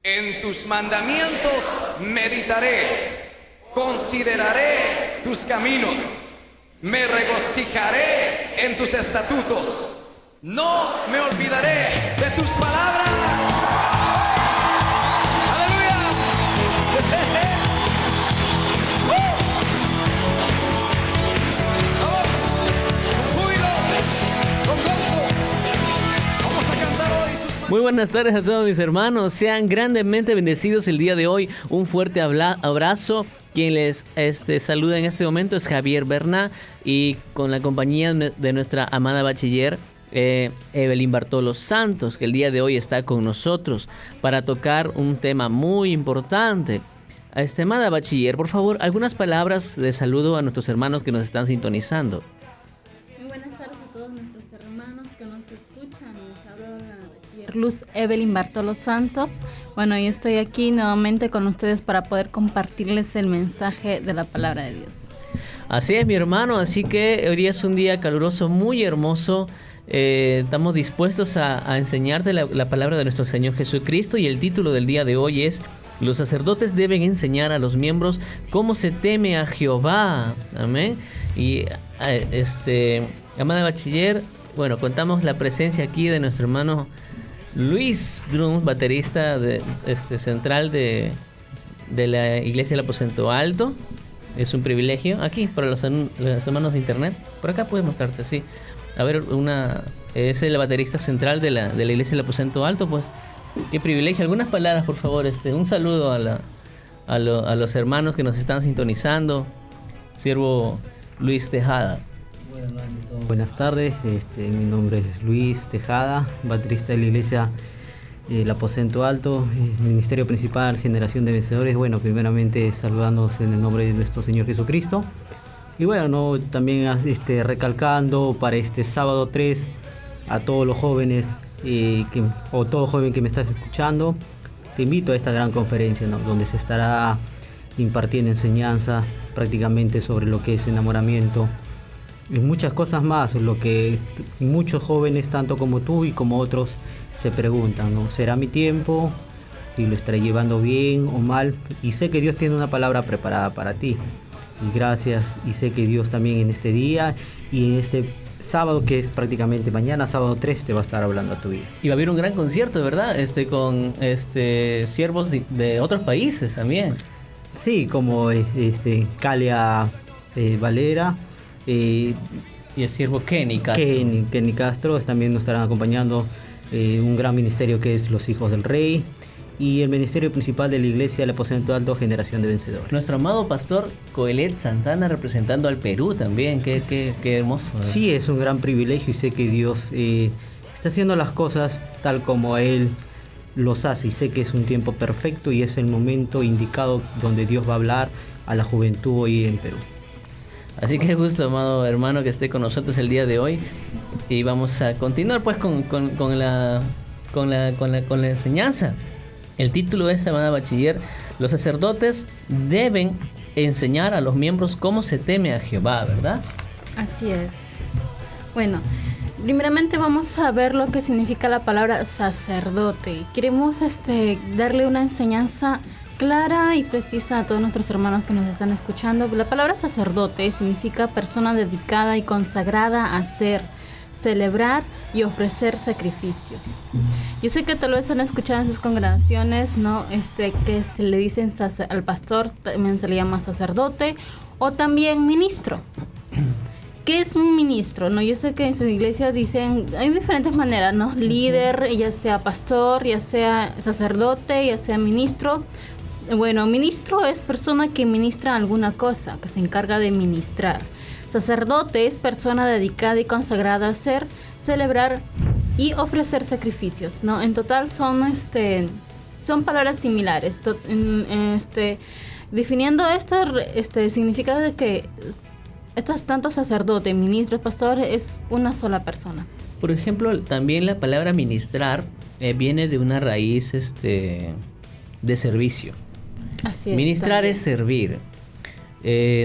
En tus mandamientos meditaré, consideraré tus caminos, me regocijaré en tus estatutos, no me olvidaré de tus palabras. ¡Aleluya! ¡Vamos! Con júbilo, con gozo, vamos a cantar hoy sus... Muy buenas tardes a todos mis hermanos, sean grandemente bendecidos el día de hoy. Un fuerte abrazo. Quien les saluda en este momento es Javier Berna, y con la compañía de nuestra amada bachiller Evelyn Bartolo Santos, que el día de hoy está con nosotros para tocar un tema muy importante. Amada bachiller, por favor, algunas palabras de saludo a nuestros hermanos que nos están sintonizando. Muy buenas tardes a todos nuestros hermanos que nos escuchan. Les hablo la bachiller Luz Evelyn Bartolo Santos. Bueno, y estoy aquí nuevamente con ustedes para poder compartirles el mensaje de la palabra de Dios. Así es, mi hermano, así que hoy día es un día caluroso, muy hermoso. Estamos dispuestos a enseñarte la palabra de nuestro Señor Jesucristo, y el título del día de hoy es: los sacerdotes deben enseñar a los miembros cómo se teme a Jehová. Amén. Y amada bachiller, bueno, contamos la presencia aquí de nuestro hermano Luis Drums, baterista central de la Iglesia del Aposento Alto. Es un privilegio aquí para los hermanos de internet. Por acá puedes mostrarte así. A ver, es el baterista central de la Iglesia del Aposento Alto, pues. Qué privilegio. Algunas palabras, por favor. Un saludo a los hermanos que nos están sintonizando. Siervo Luis Tejada. Buenas tardes, mi nombre es Luis Tejada, baterista de la Iglesia El Aposento Alto, Ministerio Principal Generación de Vencedores. Bueno, primeramente saludándonos en el nombre de nuestro Señor Jesucristo. Y bueno, también recalcando para este sábado 3 a todos los jóvenes o todo joven que me estás escuchando, te invito a esta gran conferencia, ¿no?, donde se estará impartiendo enseñanza prácticamente sobre lo que es enamoramiento y muchas cosas más, lo que muchos jóvenes, tanto como tú y como otros, se preguntan, ¿no? ¿Será mi tiempo? ¿Si lo estaré llevando bien o mal? Y sé que Dios tiene una palabra preparada para ti. Y gracias, y sé que Dios también en este día y en este sábado, que es prácticamente mañana, sábado 3, te va a estar hablando a tu vida. Y va a haber un gran concierto, ¿verdad? Con siervos de otros países también. Sí, como Calia Valera, y el siervo Kenny Castro. Kenny Castro también nos estarán acompañando. Un gran ministerio que es Los Hijos del Rey, y el ministerio principal de la Iglesia del Aposento Alto, Generación de Vencedores. Nuestro amado pastor Coelet Santana representando al Perú también. Qué hermoso, ¿verdad? Sí, es un gran privilegio, y sé que Dios está haciendo las cosas tal como Él los hace, y sé que es un tiempo perfecto y es el momento indicado donde Dios va a hablar a la juventud hoy en Perú. Así que gusto, amado hermano, que esté con nosotros el día de hoy, y vamos a continuar pues con la enseñanza. El título es, amada bachiller: los sacerdotes deben enseñar a los miembros cómo se teme a Jehová, ¿verdad? Así es. Bueno, primeramente vamos a ver lo que significa la palabra sacerdote. Queremos darle una enseñanza clara y precisa a todos nuestros hermanos que nos están escuchando. La palabra sacerdote significa persona dedicada y consagrada a hacer, celebrar y ofrecer sacrificios. Yo sé que tal vez han escuchado en sus congregaciones, ¿no? Que se le dicen al pastor, también se le llama sacerdote, o también ministro. ¿Qué es un ministro? No, yo sé que en su iglesia dicen, hay diferentes maneras, ¿no? Líder, ya sea pastor, ya sea sacerdote, ya sea ministro. Bueno, ministro es persona que ministra alguna cosa, que se encarga de ministrar. Sacerdote es persona dedicada y consagrada a hacer, celebrar y ofrecer sacrificios, ¿no? En total son palabras similares. Definiendo esto, significa de que tanto sacerdote, ministro, pastor es una sola persona. Por ejemplo, también la palabra ministrar viene de una raíz de servicio. Así es. Ministrar también es servir.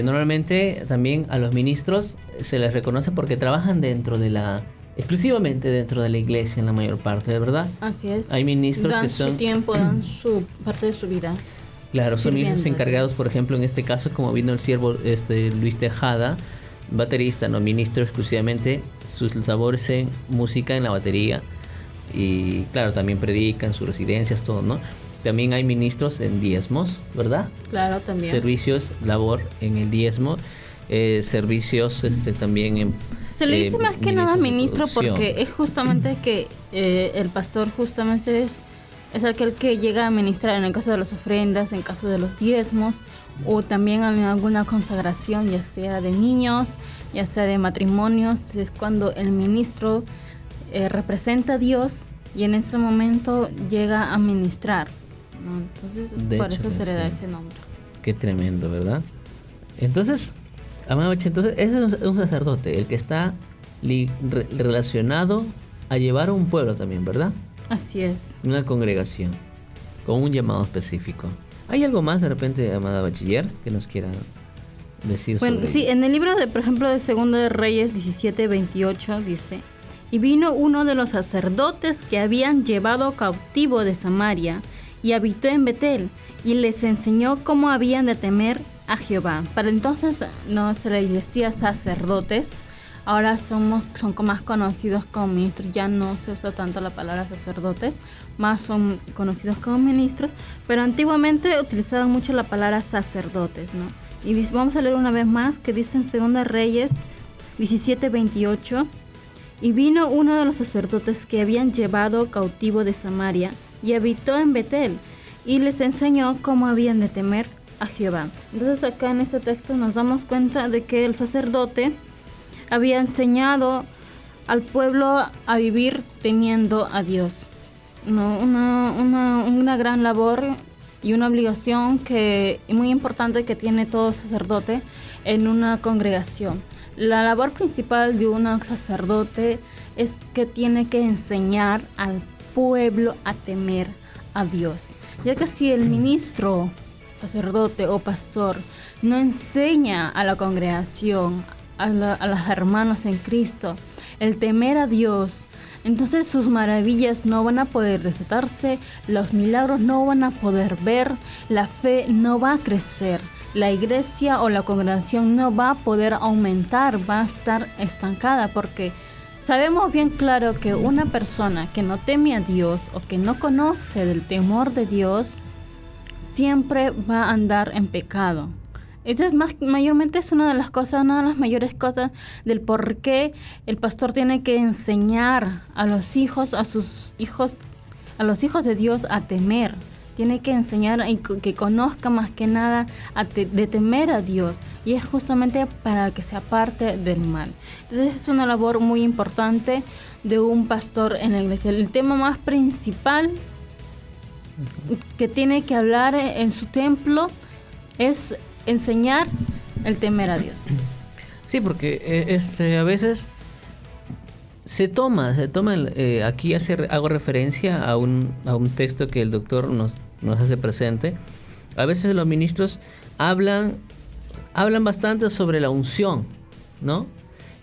Normalmente también a los ministros se les reconoce porque trabajan dentro de la exclusivamente dentro de la iglesia en la mayor parte, ¿de verdad? Así es. Hay ministros dan que son... su tiempo, dan su parte de su vida. Claro, son ministros sirviendo a encargados, Dios. por ejemplo, en este caso, como vino el siervo Luis Tejada, baterista, no ministro exclusivamente, sus labores en música, en la batería, y claro, también predican sus residencias, todo, ¿no? También hay ministros en diezmos, ¿verdad? Claro, también. Servicios, labor en el diezmo, servicios también en... Se le dice más que nada ministro de producción. porque es justamente que el pastor justamente es aquel que llega a ministrar en el caso de las ofrendas, en caso de los diezmos, o también en alguna consagración, ya sea de niños, ya sea de matrimonios. Es cuando el ministro representa a Dios y en ese momento llega a ministrar, ¿no? Entonces, De por hecho, eso se le da sí. ese nombre. Qué tremendo, ¿verdad? Entonces, amado Bache, entonces ese es un sacerdote, el que está relacionado a llevar a un pueblo también, ¿verdad? Así es. Una congregación, con un llamado específico. ¿Hay algo más de repente, amada bachiller, que nos quiera decir Bueno, sobre sí, ello? en el libro de, por ejemplo, de Segundo de Reyes 17:28 dice: y vino uno de los sacerdotes que habían llevado cautivo de Samaria y habitó en Betel y les enseñó cómo habían de temer a Jehová. Para entonces no se les decía sacerdotes, ahora son más conocidos como ministros, ya no se usa tanto la palabra sacerdotes, más son conocidos como ministros, pero antiguamente utilizaban mucho la palabra sacerdotes, ¿no? Y vamos a leer una vez más que dice en Segunda Reyes 17:28: y vino uno de los sacerdotes que habían llevado cautivo de Samaria y habitó en Betel y les enseñó cómo habían de temer a Jehová. Entonces acá en este texto nos damos cuenta de que el sacerdote había enseñado al pueblo a vivir temiendo a Dios, ¿no? Una gran labor y una obligación que muy importante que tiene todo sacerdote en una congregación. La labor principal de un sacerdote es que tiene que enseñar al pueblo a temer a Dios, ya que si el ministro, sacerdote o pastor no enseña a la congregación, a las hermanas en Cristo, el temer a Dios, entonces sus maravillas no van a poder desatarse, los milagros no van a poder ver, la fe no va a crecer, la iglesia o la congregación no va a poder aumentar, va a estar estancada, porque sabemos bien claro que una persona que no teme a Dios o que no conoce del temor de Dios siempre va a andar en pecado. Esa es mayormente es una de las mayores cosas del por qué el pastor tiene que enseñar a los hijos de Dios a temer. Tiene que enseñar y que conozca más que nada de temer a Dios, y es justamente para que se aparte del mal. Entonces es una labor muy importante de un pastor en la iglesia. El tema más principal que tiene que hablar en su templo es enseñar el temer a Dios. Sí, porque a veces se toma aquí hago referencia a un texto que el doctor nos hace presente. A veces los ministros hablan bastante sobre la unción, ¿no?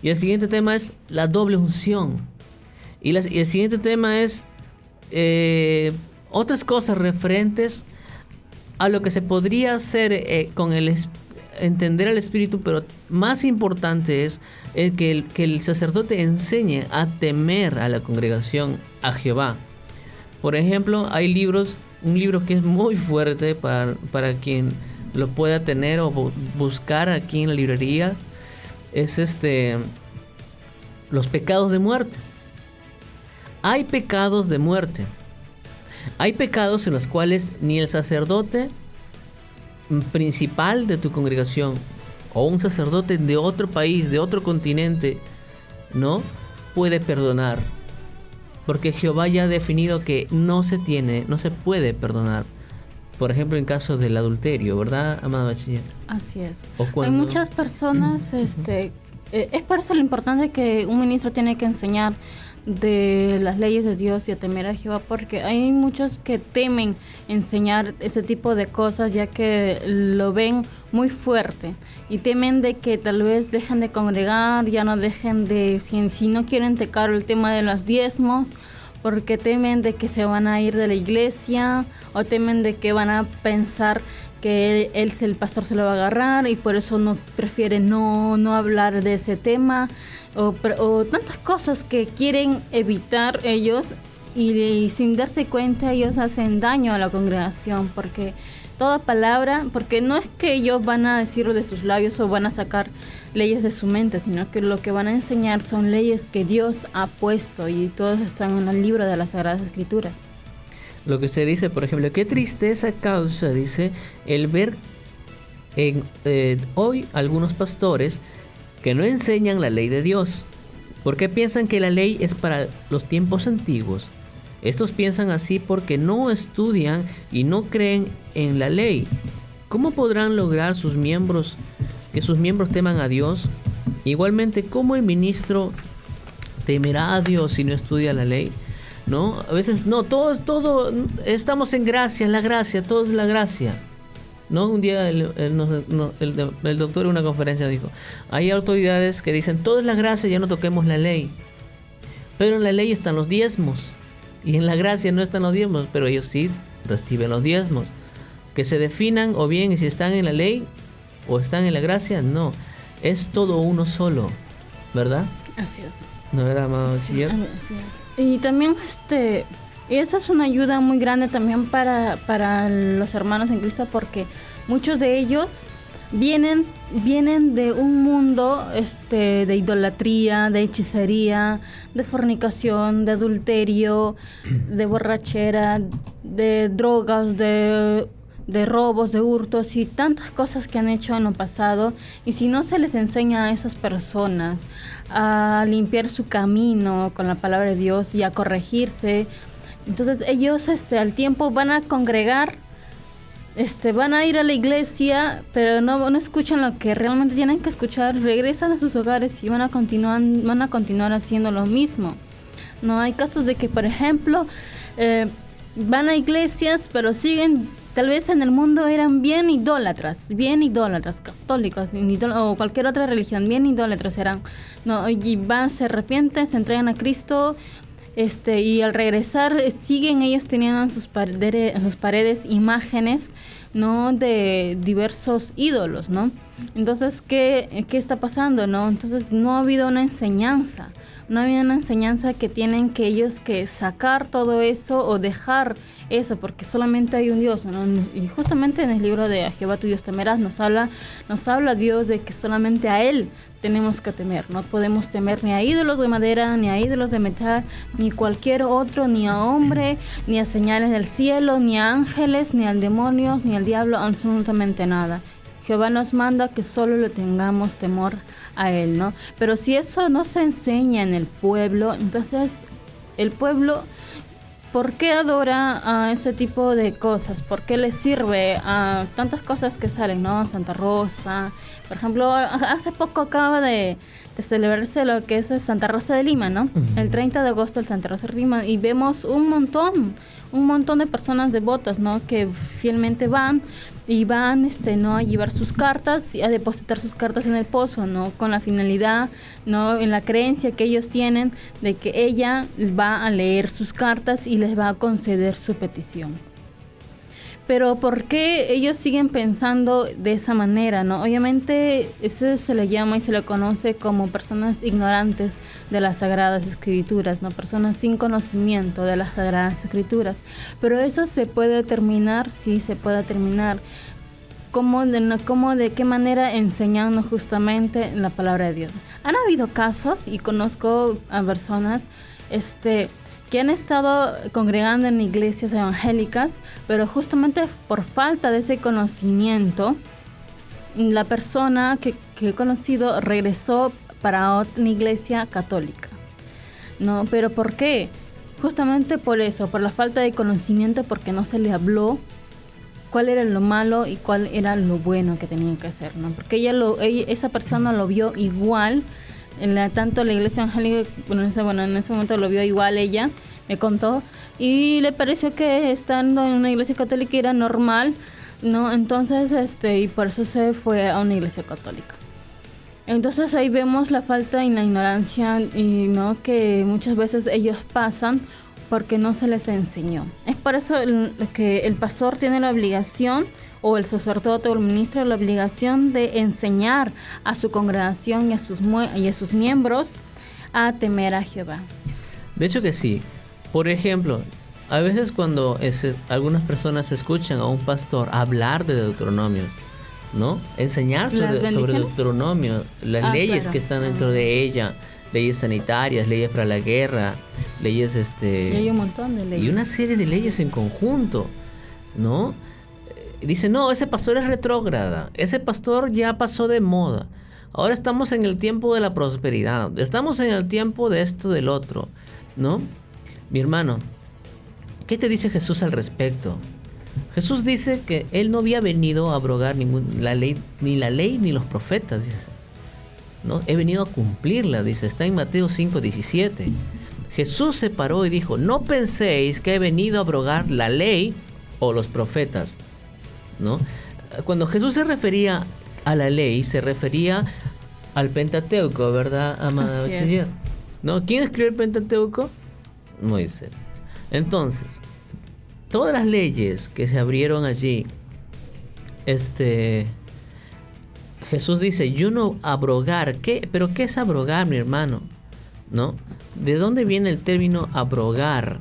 Y el siguiente tema es la doble unción. Y el siguiente tema es otras cosas referentes a lo que se podría hacer con entender al Espíritu, pero más importante es que el sacerdote enseñe a temer a la congregación, a Jehová. Por ejemplo, hay un libro que es muy fuerte para quien lo pueda tener o buscar aquí en la librería, es Los pecados de muerte. Hay pecados de muerte. Hay pecados en los cuales ni el sacerdote principal de tu congregación o un sacerdote de otro país, de otro continente, no puede perdonar, porque Jehová ya ha definido que no se puede perdonar. Por ejemplo, en caso del adulterio, ¿verdad, amada bachiller? Así es. O cuando... Hay muchas personas, es por eso lo importante que un ministro tiene que enseñar de las leyes de Dios y a temer a Jehová, porque hay muchos que temen enseñar ese tipo de cosas ya que lo ven muy fuerte y temen de que tal vez dejen de congregar, ya no dejen de, si no quieren tocar el tema de los diezmos, porque temen de que se van a ir de la iglesia o temen de que van a pensar que el pastor se lo va a agarrar y por eso prefieren no hablar de ese tema o tantas cosas que quieren evitar ellos y sin darse cuenta ellos hacen daño a la congregación, porque toda palabra, porque no es que ellos van a decirlo de sus labios o van a sacar leyes de su mente, sino que lo que van a enseñar son leyes que Dios ha puesto y todos están en el libro de las Sagradas Escrituras. Lo que usted dice, por ejemplo, qué tristeza causa, dice, el ver hoy algunos pastores que no enseñan la ley de Dios, porque piensan que la ley es para los tiempos antiguos. Estos piensan así porque no estudian y no creen en la ley. ¿Cómo podrán lograr que sus miembros teman a Dios? Igualmente, ¿cómo el ministro temerá a Dios si no estudia la ley? ¿No? A veces no, todo estamos en gracia, la gracia, todo es la gracia. ¿No? Un día el doctor en una conferencia dijo, hay autoridades que dicen, todo es la gracia, ya no toquemos la ley. Pero en la ley están los diezmos y en la gracia no están los diezmos, pero ellos sí reciben los diezmos. Que se definan o bien si están en la ley o están en la gracia, no. Es todo uno solo, ¿verdad? Así es. ¿No era, amado Señor? Así es. Y también esa es una ayuda muy grande también para los hermanos en Cristo, porque muchos de ellos vienen de un mundo de idolatría, de hechicería, de fornicación, de adulterio, de borrachera, de drogas, de robos, de hurtos y tantas cosas que han hecho en lo pasado. Y si no se les enseña a esas personas a limpiar su camino con la palabra de Dios y a corregirse, entonces ellos al tiempo van a congregar, van a ir a la iglesia, pero no escuchan lo que realmente tienen que escuchar, regresan a sus hogares y van a continuar haciendo lo mismo. No hay casos de que, por ejemplo, van a iglesias, pero siguen, tal vez en el mundo eran bien idólatras, católicos o cualquier otra religión, bien idólatras eran, no, y se arrepienten, se entregan a Cristo, y al regresar siguen ellos teniendo en sus paredes imágenes, ¿no?, de diversos ídolos, ¿no? Entonces, ¿qué está pasando, no? Entonces, no ha habido una enseñanza. No había una enseñanza que tienen que ellos que sacar todo eso o dejar eso, porque solamente hay un Dios, ¿no? Y justamente en el libro de A Jehová tu Dios temerás nos habla Dios de que solamente a Él tenemos que temer. No podemos temer ni a ídolos de madera, ni a ídolos de metal, ni cualquier otro, ni a hombre, ni a señales del cielo, ni a ángeles, ni al demonios, ni al diablo, absolutamente nada. Jehová nos manda que solo le tengamos temor a Él, ¿no? Pero si eso no se enseña en el pueblo, entonces el pueblo, ¿por qué adora a ese tipo de cosas? ¿Por qué le sirve a tantas cosas que salen, ¿no? Santa Rosa, por ejemplo, hace poco acaba de celebrarse lo que es Santa Rosa de Lima, ¿no? Uh-huh. El 30 de agosto el Santa Rosa de Lima, y vemos un montón de personas devotas, ¿no? Que fielmente van ¿no?, a llevar sus cartas y a depositar sus cartas en el pozo, ¿no? Con la finalidad, ¿no?, en la creencia que ellos tienen de que ella va a leer sus cartas y les va a conceder su petición. Pero ¿por qué ellos siguen pensando de esa manera, no? Obviamente eso se le llama y se le conoce como personas ignorantes de las Sagradas Escrituras, ¿no? Personas sin conocimiento de las Sagradas Escrituras. Pero eso se puede determinar, sí se puede determinar. ¿De qué manera enseñando justamente la palabra de Dios? Han habido casos, y conozco a personas, que han estado congregando en iglesias evangélicas, pero justamente por falta de ese conocimiento, la persona que he conocido regresó para otra iglesia católica, ¿no? ¿Pero por qué? Justamente por eso, por la falta de conocimiento, porque no se le habló cuál era lo malo y cuál era lo bueno que tenían que hacer, ¿no? Porque esa persona lo vio igual, tanto la iglesia evangélica, en ese momento lo vio igual ella, me contó, y le pareció que estando en una iglesia católica era normal, ¿no? Entonces, y por eso se fue a una iglesia católica. Entonces ahí vemos la falta y la ignorancia, y no, que muchas veces ellos pasan porque no se les enseñó. Es por eso que el pastor tiene la obligación, o el sacerdote o el ministro, la obligación de enseñar a su congregación y a sus miembros a temer a Jehová. De hecho que sí. Por ejemplo, a veces cuando algunas personas escuchan a un pastor hablar de Deuteronomio, ¿no? Enseñar sobre Deuteronomio, las leyes que están dentro de ella, leyes sanitarias, leyes para la guerra, leyes Y hay un montón de leyes. Y una serie de leyes en conjunto, ¿no? Dice, no, ese pastor es retrógrada, ese pastor ya pasó de moda. Ahora estamos en el tiempo de la prosperidad, estamos en el tiempo de esto, del otro, ¿no? Mi hermano, ¿qué te dice Jesús al respecto? Jesús dice que Él no había venido a abrogar ni la ley ni los profetas, dice. ¿No? He venido a cumplirla, dice, está en Mateo 5:17. Jesús se paró y dijo, no penséis que he venido a abrogar la ley o los profetas, ¿no? Cuando Jesús se refería a la ley, se refería al Pentateuco, ¿verdad, amada bachiller? ¿No? ¿Quién escribió el Pentateuco? Moisés. Entonces, todas las leyes que se abrieron allí, Jesús dice, yo no abrogar. ¿Pero qué es abrogar, mi hermano? ¿No? ¿De dónde viene el término abrogar?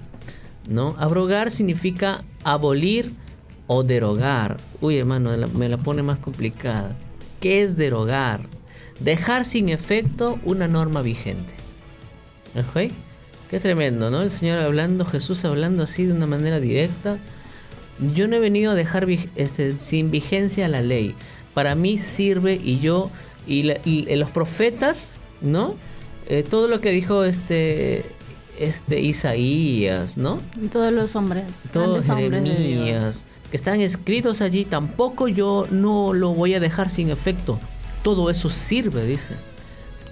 ¿No? Abrogar significa abolir o derogar. Uy, hermano, me la pone más complicada. ¿Qué es derogar? Dejar sin efecto una norma vigente. ¿Ok? Qué tremendo, ¿no? El Señor hablando, Jesús hablando así de una manera directa. Yo no he venido a dejar sin vigencia la ley. Para mí sirve y los profetas, ¿no? Todo lo que dijo Isaías, ¿no? Y todos los hombres, todos Jeremías, que están escritos allí, tampoco yo no lo voy a dejar sin efecto. Todo eso sirve, dice.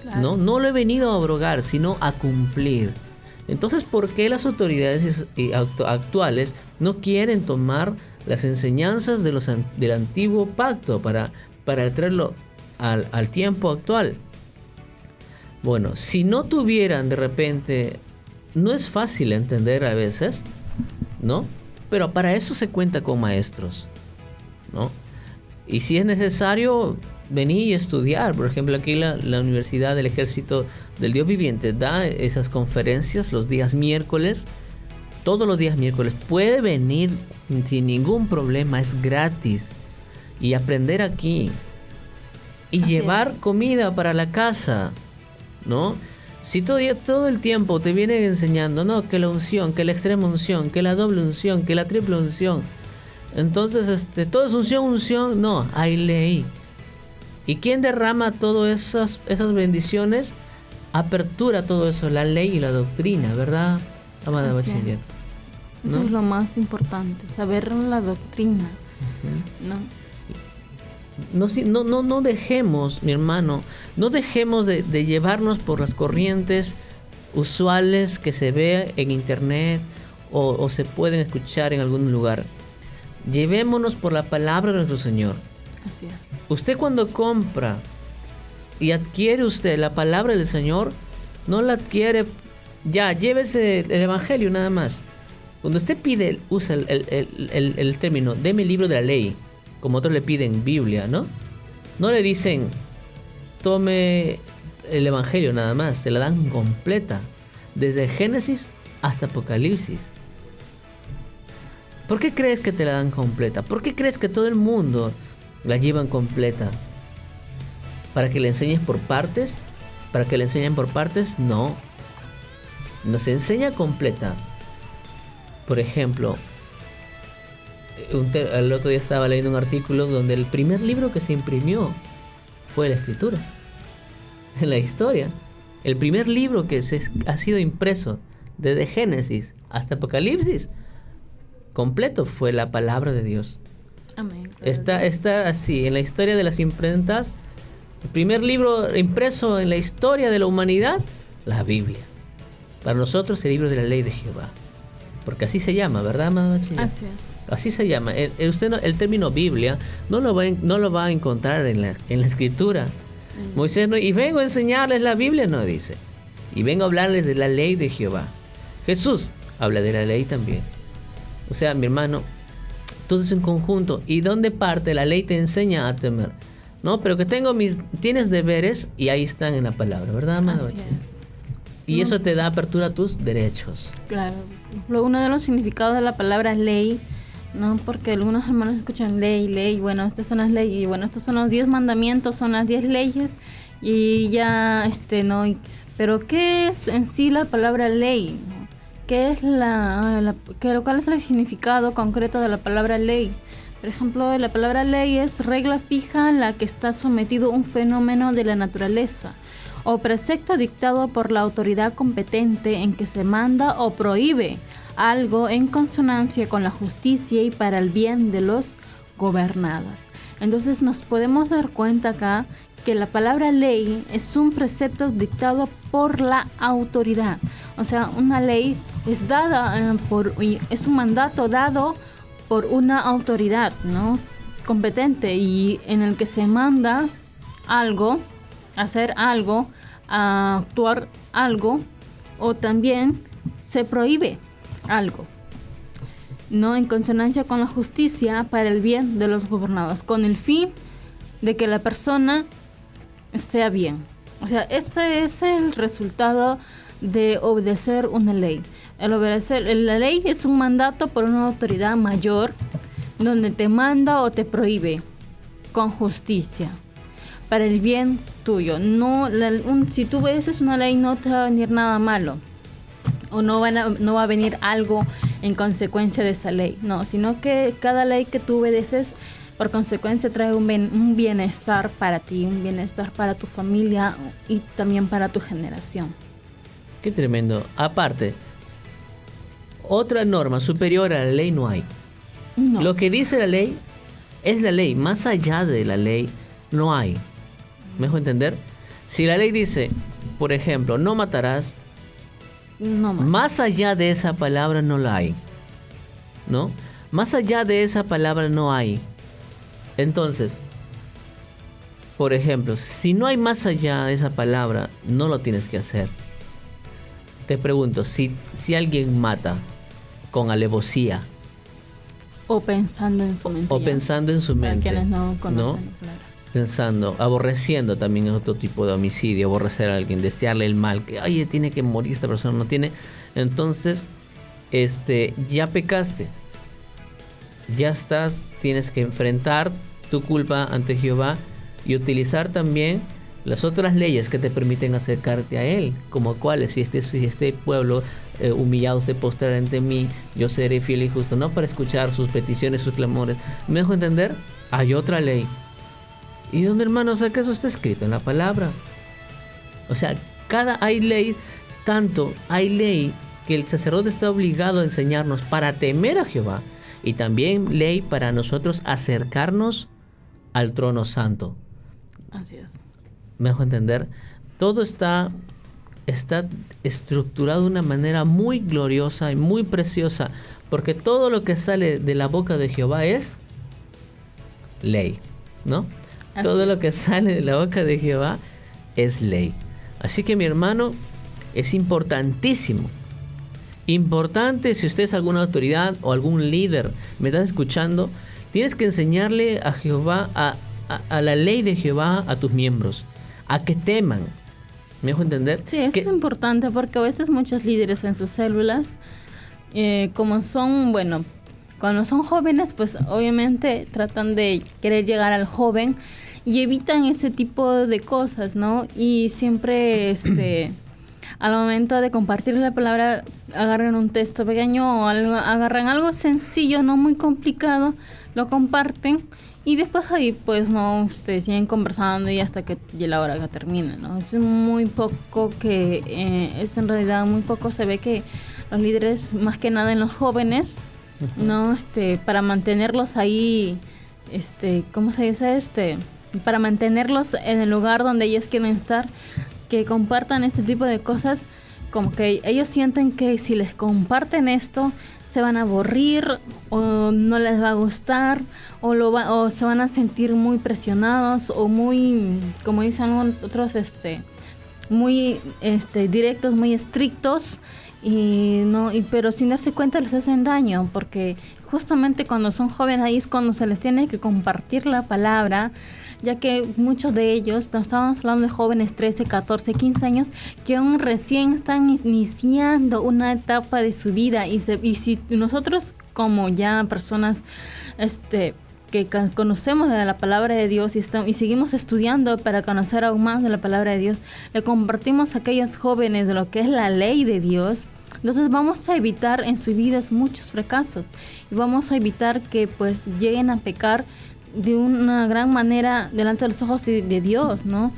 Claro. No lo he venido a abrogar, sino a cumplir. Entonces, ¿por qué las autoridades actuales no quieren tomar las enseñanzas del antiguo pacto para traerlo al tiempo actual? Bueno, si no tuvieran de repente, no es fácil entender a veces, ¿no? Pero para eso se cuenta con maestros, ¿no? Y si es necesario, venir y estudiar. Por ejemplo, aquí la Universidad del Ejército del Dios Viviente da esas conferencias los días miércoles. Todos los días miércoles puede venir sin ningún problema, es gratis. Y aprender aquí. Y así llevar comida para la casa, ¿no? Si todo el tiempo te vienen enseñando, no, que la unción, que la extrema unción, que la doble unción, que la triple unción. Entonces, todo es unción, no, hay ley. ¿Y quién derrama todas esas bendiciones? Apertura todo eso, la ley y la doctrina, ¿verdad, amada bachiller? Eso es lo más importante, saber la doctrina. No dejemos, mi hermano, no dejemos de llevarnos por las corrientes usuales que se ve en internet o se pueden escuchar en algún lugar. Llevémonos por la palabra de nuestro Señor. Así es. Usted cuando compra y adquiere usted la palabra del Señor, no la adquiere, ya, llévese el Evangelio nada más. Cuando usted usa el término, deme el libro de la ley, como otros le piden Biblia, ¿no? No le dicen, tome el Evangelio nada más, se la dan completa, desde Génesis hasta Apocalipsis. ¿Por qué crees que te la dan completa? ¿Por qué crees que todo el mundo la llevan completa? ¿Para que le enseñes por partes? ¿Para que le enseñen por partes? No. Nos enseña completa. Por ejemplo, el otro día estaba leyendo un artículo donde el primer libro que se imprimió fue la Escritura. En la historia. El primer libro que ha sido impreso desde Génesis hasta Apocalipsis completo fue la palabra de Dios. Amén. Está así, en la historia de las imprentas El primer libro impreso en la historia de la humanidad, la Biblia. Para nosotros el libro de la ley de Jehová. Porque así se llama, ¿verdad, amado bachiller? Así es. Así se llama. El término Biblia no lo va a encontrar en la escritura. Moisés no, y vengo a enseñarles la Biblia, no dice. Y vengo a hablarles de la ley de Jehová. Jesús habla de la ley también. O sea, mi hermano, todo es un conjunto. ¿Y dónde parte? La ley te enseña a temer. No, pero que tienes deberes y ahí están en la palabra, ¿verdad, amado? Así es. Y eso te da apertura a tus derechos. Claro. Uno de los significados de la palabra ley, ¿no? Porque algunos hermanos escuchan ley, bueno, estas son las leyes, y bueno, estos son los 10 mandamientos, son las 10 leyes, y ya, ¿no? Pero ¿qué es en sí la palabra ley? ¿Qué es cuál es el significado concreto de la palabra ley? Por ejemplo, la palabra ley es regla fija a la que está sometido un fenómeno de la naturaleza o precepto dictado por la autoridad competente en que se manda o prohíbe algo en consonancia con la justicia y para el bien de los gobernados. Entonces nos podemos dar cuenta acá que la palabra ley es un precepto dictado por la autoridad. O sea, una ley es dada es un mandato dado por una autoridad, ¿no? Competente, y en el que se manda algo, hacer algo, actuar algo, o también se prohíbe algo, no en consonancia con la justicia para el bien de los gobernados, con el fin de que la persona esté bien. O sea, ese es el resultado de obedecer una ley. La ley es un mandato por una autoridad mayor donde te manda o te prohíbe con justicia para el bien tuyo. Si tú obedeces una ley, no te va a venir nada malo, o no va a venir algo en consecuencia de esa ley, no, sino que cada ley que tú obedeces por consecuencia trae un bienestar para ti, un bienestar para tu familia y también para tu generación. Qué tremendo. Aparte, otra norma superior a la ley no hay. No. Lo que dice la ley es la ley. Más allá de la ley no hay. ¿Me dejo entender? Si la ley dice, por ejemplo, no matarás, No más. más allá de esa palabra no la hay. ¿No? Más allá de esa palabra no hay. Entonces, por ejemplo, si no hay más allá de esa palabra, no lo tienes que hacer. Te pregunto, si alguien mata con alevosía O pensando en su mente. o pensando en su Para mente, quienes no conocen ¿no? la palabra. Pensando, aborreciendo también es otro tipo de homicidio, aborrecer a alguien, desearle el mal, que oye, tiene que morir esta persona, no tiene. Entonces, ya pecaste. Ya tienes que enfrentar tu culpa ante Jehová y utilizar también las otras leyes que te permiten acercarte a Él, como cuáles, si este pueblo humillado se postrará ante mí, yo seré fiel y justo, no para escuchar sus peticiones, sus clamores. ¿Me dejo entender? Hay otra ley. ¿Y dónde, hermanos, acaso está escrito? En la palabra. O sea, hay ley que el sacerdote está obligado a enseñarnos para temer a Jehová, y también ley para nosotros acercarnos al trono santo. Así es. ¿Me dejo entender? Todo está estructurado de una manera muy gloriosa y muy preciosa, porque todo lo que sale de la boca de Jehová es ley, ¿no? Todo lo que sale de la boca de Jehová es ley. Así que, mi hermano, es importantísimo. Importante, si usted es alguna autoridad o algún líder, me estás escuchando, tienes que enseñarle a Jehová, a la ley de Jehová a tus miembros, a que teman. ¿Me dejo entender? Sí, eso es importante, porque a veces muchos líderes en sus células, cuando son jóvenes, pues obviamente tratan de querer llegar al joven y evitan ese tipo de cosas, ¿no? Y siempre al momento de compartir la palabra, agarran un texto pequeño o agarran algo sencillo, no muy complicado, lo comparten y después ahí pues no, siguen conversando y hasta que la hora que termina, ¿no? Es muy poco es en realidad muy poco se ve que los líderes, más que nada en los jóvenes, ¿no? Para mantenerlos ahí, ¿cómo se dice? para mantenerlos en el lugar donde ellos quieren estar, que compartan este tipo de cosas, como que ellos sienten que si les comparten esto se van a aburrir o no les va a gustar o se van a sentir muy presionados o muy, como dicen otros, muy directos, muy estrictos, pero sin darse cuenta les hacen daño, porque justamente cuando son jóvenes ahí es cuando se les tiene que compartir la palabra, ya que muchos de ellos, nos estábamos hablando de jóvenes 13, 14, 15 años, que aún recién están iniciando una etapa de su vida, y si nosotros como ya personas que conocemos de la palabra de Dios y seguimos estudiando para conocer aún más de la palabra de Dios, le compartimos a aquellos jóvenes de lo que es la ley de Dios, entonces vamos a evitar en sus vidas muchos fracasos y vamos a evitar que pues lleguen a pecar de una gran manera delante de los ojos de Dios, ¿no?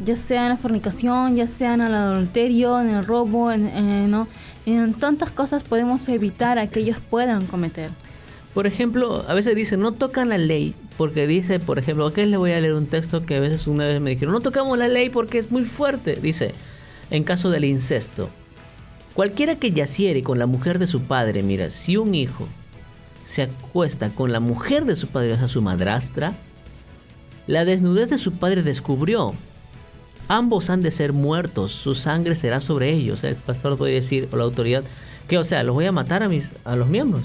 Ya sea en la fornicación, ya sea en el adulterio, en el robo, en tantas cosas podemos evitar a que ellos puedan cometer. Por ejemplo, a veces dicen, no tocan la ley, porque dice, por ejemplo, aquí les voy a leer un texto que a veces una vez me dijeron, no tocamos la ley porque es muy fuerte. Dice, en caso del incesto, cualquiera que yaciere con la mujer de su padre, mira, si un hijo se acuesta con la mujer de su padre, o sea, su madrastra, la desnudez de su padre descubrió. Ambos han de ser muertos, su sangre será sobre ellos. El pastor puede decir, o la autoridad, que, o sea, los voy a matar a los miembros.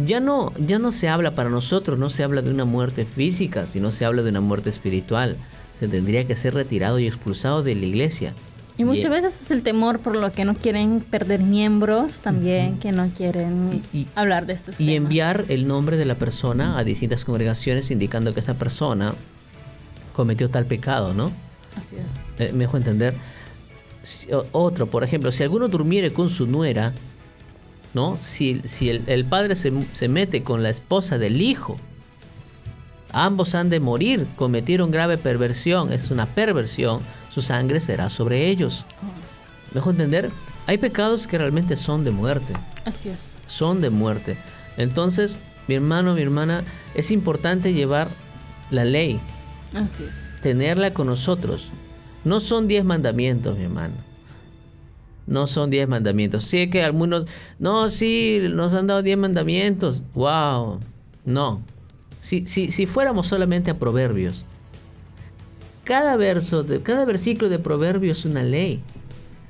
Ya no se habla para nosotros, no se habla de una muerte física, sino se habla de una muerte espiritual. Se tendría que ser retirado y expulsado de la iglesia. Y muchas veces es el temor por lo que no quieren perder miembros también, que no quieren hablar de estos temas. Y enviar el nombre de la persona a distintas congregaciones indicando que esa persona cometió tal pecado, ¿no? Así es. Me dejo entender. Otro, por ejemplo, si alguno durmiere con su nuera, ¿no? Si el padre se mete con la esposa del hijo, ambos han de morir, cometieron grave perversión, es una perversión, su sangre será sobre ellos. ¿Me dejo entender? Hay pecados que realmente son de muerte. Así es. Son de muerte. Entonces, mi hermano, mi hermana, es importante llevar la ley. Así es. Tenerla con nosotros. No son 10 mandamientos, mi hermano. No son 10 mandamientos. Sí que algunos, no, sí, nos han dado 10 mandamientos. Wow. No. Si fuéramos solamente a Proverbios, cada versículo de Proverbios es una ley.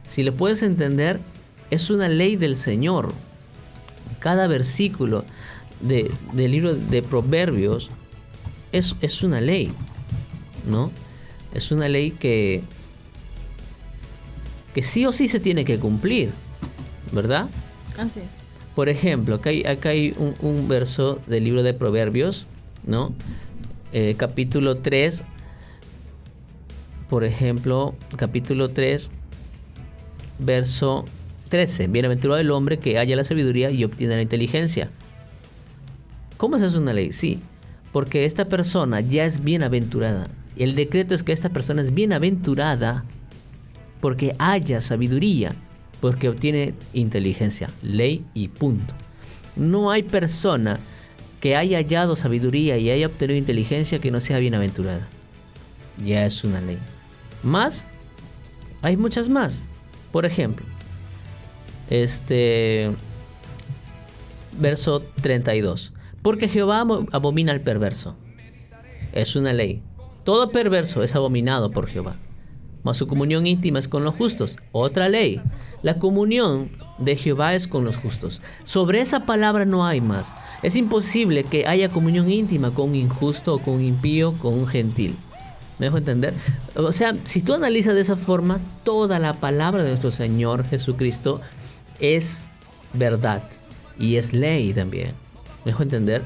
Si le puedes entender, es una ley del Señor. Cada versículo del libro de Proverbios es una ley, ¿no? Es una ley que sí o sí se tiene que cumplir, ¿verdad? Así es. Por ejemplo, acá hay un verso del libro de Proverbios, ¿no? Capítulo 3, por ejemplo, capítulo 3, verso 13. Bienaventurado el hombre que halla la sabiduría y obtiene la inteligencia. ¿Cómo se hace una ley? Sí, porque esta persona ya es bienaventurada. El decreto es que esta persona es bienaventurada porque haya sabiduría, porque obtiene inteligencia, ley y punto. No hay persona que haya hallado sabiduría y haya obtenido inteligencia que no sea bienaventurada. Ya es una ley. Más, hay muchas más. Por ejemplo, verso 32. Porque Jehová abomina al perverso. Es una ley. Todo perverso es abominado por Jehová. Mas su comunión íntima es con los justos. Otra ley. La comunión de Jehová es con los justos. Sobre esa palabra no hay más. Es imposible que haya comunión íntima con un injusto o con un impío, con un gentil. ¿Me dejo entender? O sea, si tú analizas de esa forma, toda la palabra de nuestro Señor Jesucristo es verdad y es ley también. ¿Me dejo entender?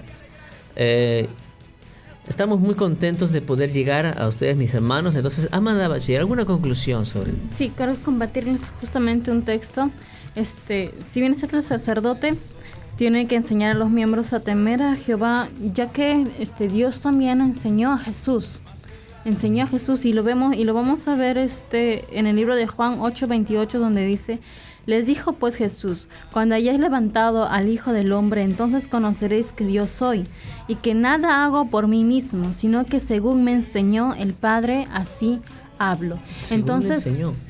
Estamos muy contentos de poder llegar a ustedes, mis hermanos. Entonces, Amanda Bachiller, ¿alguna conclusión sobre él? Sí, quiero compartirles justamente un texto. Si bien es el sacerdote, tiene que enseñar a los miembros a temer a Jehová, ya que Dios también enseñó a Jesús. Enseñó a Jesús y lo vamos a ver en el libro de Juan 8:28, donde dice: les dijo pues Jesús: cuando hayáis levantado al Hijo del Hombre, entonces conoceréis que yo soy, y que nada hago por mí mismo, sino que según me enseñó el Padre, así hablo. Entonces,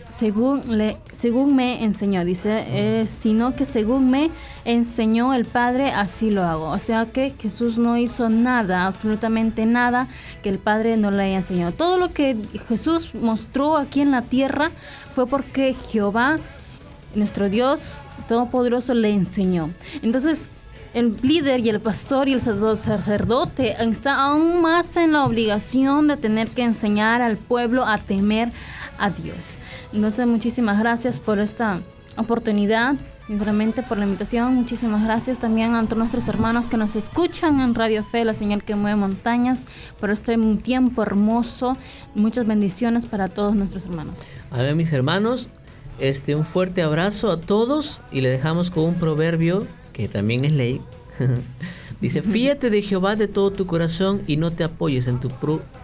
según me enseñó, dice, sino que según me enseñó el Padre, así lo hago. O sea que Jesús no hizo nada, absolutamente nada, que el Padre no le haya enseñado. Todo lo que Jesús mostró aquí en la tierra fue porque Jehová, nuestro Dios Todopoderoso, le enseñó. Entonces, el líder y el pastor y el sacerdote está aún más en la obligación de tener que enseñar al pueblo a temer a Dios. Entonces, muchísimas gracias por esta oportunidad, sinceramente por la invitación. Muchísimas gracias también a todos nuestros hermanos que nos escuchan en Radio Fe, la señal que mueve montañas, por este tiempo hermoso. Muchas bendiciones para todos nuestros hermanos. A ver, mis hermanos, un fuerte abrazo a todos y le dejamos con un proverbio que también es ley. Dice, fíate de Jehová de todo tu corazón y no te apoyes en tu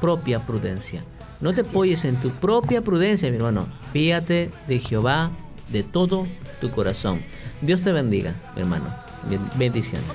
propia prudencia. No te apoyes en tu propia prudencia, mi hermano. Fíate de Jehová de todo tu corazón. Dios te bendiga, mi hermano. Bendiciones.